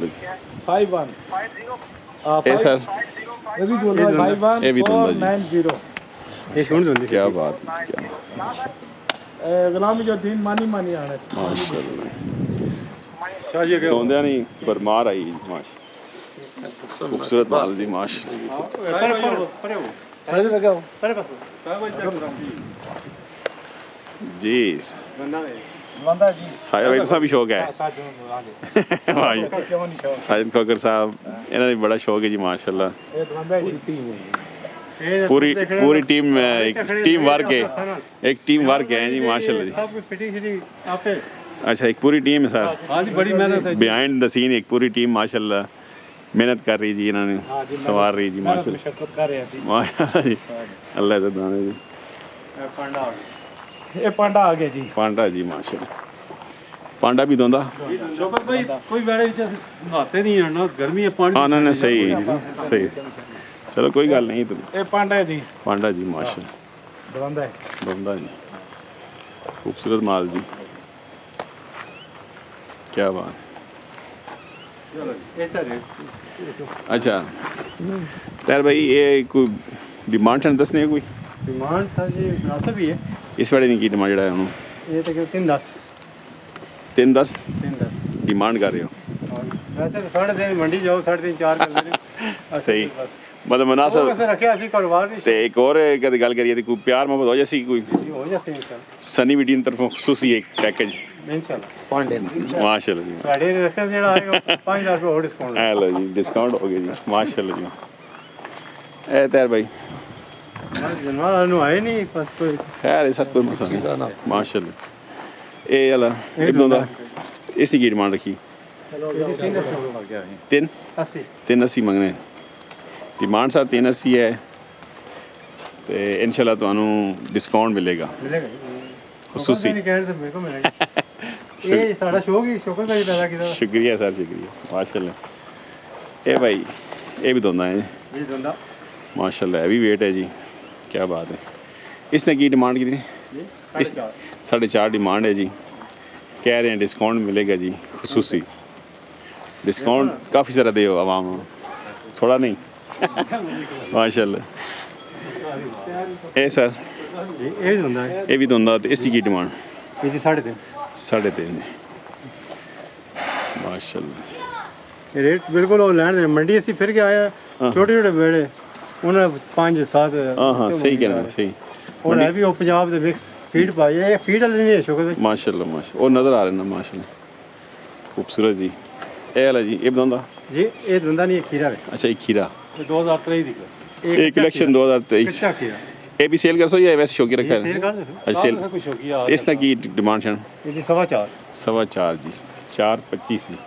51 ए sir ये भी दोनों 51 ये भी दोनों जी। 490 ये सुन दो क्या बात है, क्या गुलामी जो दिन मानी मानी आने माशाल्लाह तोंदे नहीं बरमार आई जी माशाल्लाह खूबसूरत माल जी माशाल्लाह जी बंदा जी साहिब भाई तुसा भी शौक है भाई साहिब खोकर साहब इन्हों ने बड़ा शौक है जी माशाल्लाह ये बंदा जी पूरी टीम एक टीम वर्क है एक टीम वर्क है जी माशाल्लाह जी सब फिटिंग फिटिंग आपे अच्छा एक पूरी टीम है सर हां जी बड़ी मेहनत है बिहाइंड द सीन एक पूरी टीम माशाल्लाह मेहनत कर रही जी इन्होंने सवार रही जी माशाल्लाह शिरकत कर रहे हैं जी माशाल्लाह जी अल्लाह का दाने जी पांडा ये पांडा आ गया जी पांडा जी माशाल्लाह पांडा भी दोंदा शोकर भाई कोई वेड़े विच नहाते नहीं है ना गर्मी है पानी हाँ ना सही सही चलो कोई गल नहीं तो ये पांडा है जी पांडा जी माशाल्लाह बंदा है दोंदा जी खूबसूरत माल जी क्या बात अच्छा तैर भाई ये कोई डिमांड है दसने कोई डिमांड सर जी मुनासिब ही है इस वाले नहीं की डिमांड जड़ा है उन्होंने ये तो 310 310 310 डिमांड कर रहे हो वैसे तो 3.5 मंडी जाओ 3.5 4 कर ले सही मतलब मुनासिब वैसे रखे असि कारोबार नहीं ते एक और कद गल करिए ते कोई प्यार मोहब्बत हो जैसी कोई हो जासे इंशाल्लाह सनी वीडियो तरफों खसूसी एक पैकेज इंशाल्लाह पांडे माशाल्लाह जी साढ़े रखे जेड़ा आएगा 5000 रुपए और डिस्काउंट ए लो जी डिस्काउंट हो गया जी माशाल्लाह जी ए तैर भाई जनवार नु आए नहीं बस कोई खैर ये सब कोई मसला नहीं माशाल्लाह ए अला इब्न दा इसी की डिमांड रखी 380 मंगने डिमांड सर 380 है तो इंशाल्लाह तुहानू डिस्काउंट मिलेगा खसूसी नहीं कहने तो मेरे को मिलेगा ये साडा शौक ही शौक का ही पैदा किया शुक्रिया सर शुक्रिया माशाल्लाह ए भाई ये भी दोंदा है जी धंधा माशाल्लाह हैवी वेट है जी क्या बात है इसने की डिमांड की इस 4.5 डिमांड है जी कह रहे हैं डिस्काउंट मिलेगा जी खसूसी डिस्काउंट काफ़ी सारा दे आवाम थोड़ा नहीं माशाल्लाह ए सर ये धंधा है ये भी दोंदा तो इसकी की डिमांड ये 3.5 3.5 माशाल्लाह ये रेट बिल्कुल वो लैंड मंडी से फिर के आया छोटे छोटे बेड़े उन्हें 5 7 हाँ हाँ सही कहना सही और है भी वो पंजाब दे मिक्स फीड पाई है फीड वाले नहीं है शौकत भाई माशाल्लाह माशाल्लाह और नज़र आ रहे ना माशाल्लाह खूबसूरत जी ए वाला जी ये दोंदा जी ये धंधा नहीं है खीरा है अच्छा एक खीरा 2023 दी एक इलेक्शन 2023 कितना खीरा ये भी सेल कर सो या वैसे शौकी रखा है सेल कर दे अच्छा सेल कुछ हो गया इसना की डिमांड है ये 4.5 4.25 जी 4.25 जी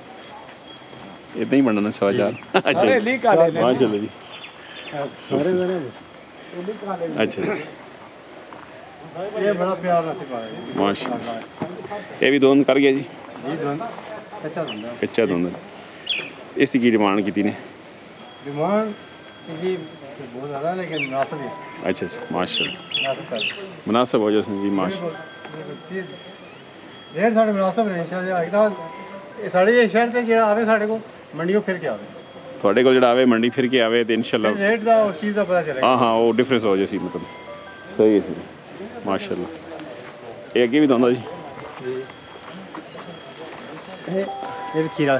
इतना ही बनना 4.5 अच्छा अरे लीक आ ले माशाल्लाह जी सारे जने अच्छा ये बड़ा प्यार नसीब आया माशाल्लाह ये भी दोनों कर गया जी जी धंधा अच्छा धंधा कच्चा दोनों इसकी की डिमांड की थी ने डिमांड जी बहुत ज़्यादा है लेकिन मुनासिब है अच्छा अच्छा माशाल्लाह मुनासिब कर मुनासिब हो जाए जी माशाल्लाह रेट साढ़े मुनासिब है इंशाल्लाह एकदम ये साढ़े ये शहर से जेड़ा आवे साढ़े को मंडियों फिर के आवे थोड़े को जड़ा आवे मंडी फिर के आवे तो इंशाल्लाह रेट दा और चीज़ दा पता चलेगा हाँ हाँ वो डिफरेंस हो जाए मतलब सही है सही माशाल्लाह ये अगे भी दोंदा जी ये खीरा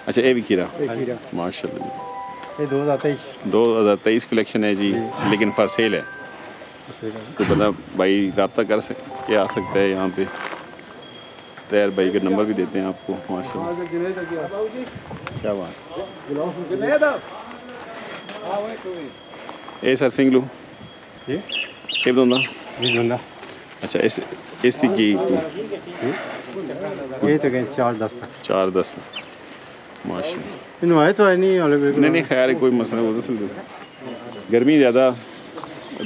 अच्छा ये भी खीरा खीरा माशाल्लाह ये 2023 2023 कलेक्शन है जी लेकिन फॉर सेल है तो बंदा भाई रब्ता कर सकते आ सकता है यहाँ पे तैयार भाई का नंबर भी देते हैं आपको माशाल्लाह क्या बात ए सर सिंगलू जी ये दोंदा जी धंधा अच्छा इस की ये तो कहीं 4.10 तक 4.10 माशाल्लाह इन्हों आए तो है नहीं वाले बिल्कुल नहीं खैर है कोई मसला वो दस गर्मी ज़्यादा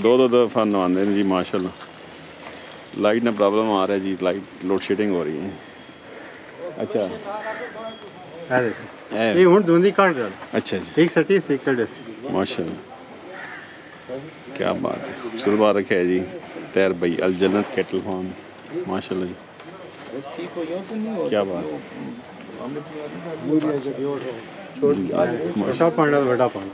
दो दफ़ा नवाते हैं जी माशाल्लाह लाइट ना प्रॉब्लम आ रहा है जी लाइट लोड शेडिंग हो रही है अच्छा है देखो ये हुन धुंधी काट रहा अच्छा जी एक सटी से कट माशाल्लाह क्या बात है खूबसूरत बात रखे है जी तैर भाई अल जन्नत कैटल फार्म माशाल्लाह जी क्या बात छोटा पांडा तो बड़ा पांडा।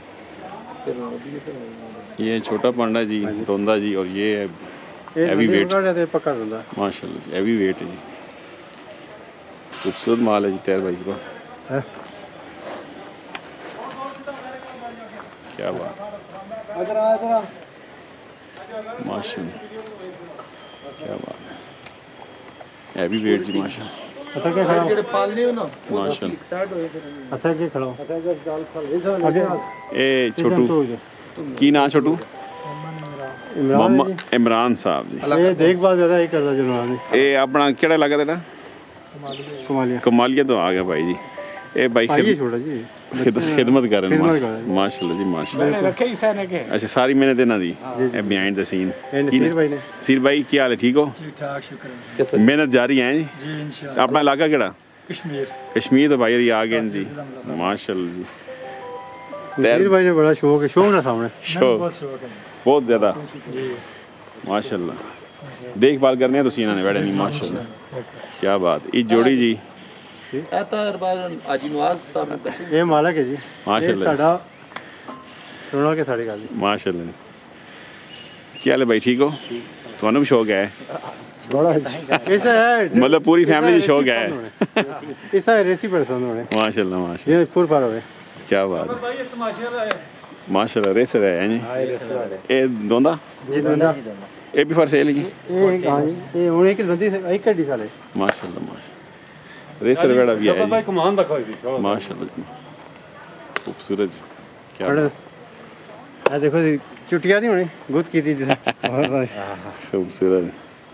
ये छोटा पांडा जी, धोंदा जी, और ये हैवी वेट पक्का धंधा माशाल्लाह जी, हैवी वेट है जी। खूबसूरत माल है जी तैयार भाई को। क्या बात माशाल्लाह, क्या बात है, हैवी वेट जी माशाल्लाह माशाल्लाह। ए छोटू की ना छोटू इमरान साहब जी, ये देखभाल ज़्यादा ही करता जनाब। ये अपना केड़ा लगा तेरा कमालिया तो आ गया भाई जी। ए भाई छोटा जी खिदमत कर रहे हैं माशाल्लाह जी माशाल्लाह। अच्छा सारी मेहनत इन्हां दी बिहाइंड द सीन। सीर भाई की हाल है, ठीक हो? मेहनत जारी है जी इंशाल्लाह। अपना इलाका केड़ा? कश्मीर तो भाई आ गए जी माशाल्लाह जी। सीर भाई ने बड़ा शौक है, शौक ना सामने शौक बहुत ज़्यादा माशाल्लाह। देखभाल करने हैं तो इन्होंने बैठे नहीं माशाल्लाह, क्या बात। ये जोड़ी जी ये मालक है जी माशाल्लाह माशाल्लाह। क्या हाल है भाई, ठीक हो? ਤੁਹਾਨੂੰ भी शौक है? ऐसा है मतलब पूरी फैमिली शौक है ऐसा रेसी पर्सन होने माशाल्लाह माशाल्लाह। ये फुल पार होवे, क्या बात है माशाल्लाह। रेसर है जी ये दोंदा जी दोंदा ये भी फर सेल जी ये हां ये हुन एक बंदी एक कड्डी साले माशाल्लाह माशाल्लाह। रेसर वेड़ा भी है जी माशाल्लाह खूबसूरत क्या है। देखो चुटिया नहीं होनी गुद की थी खूबसूरत खूबसूरत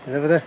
पता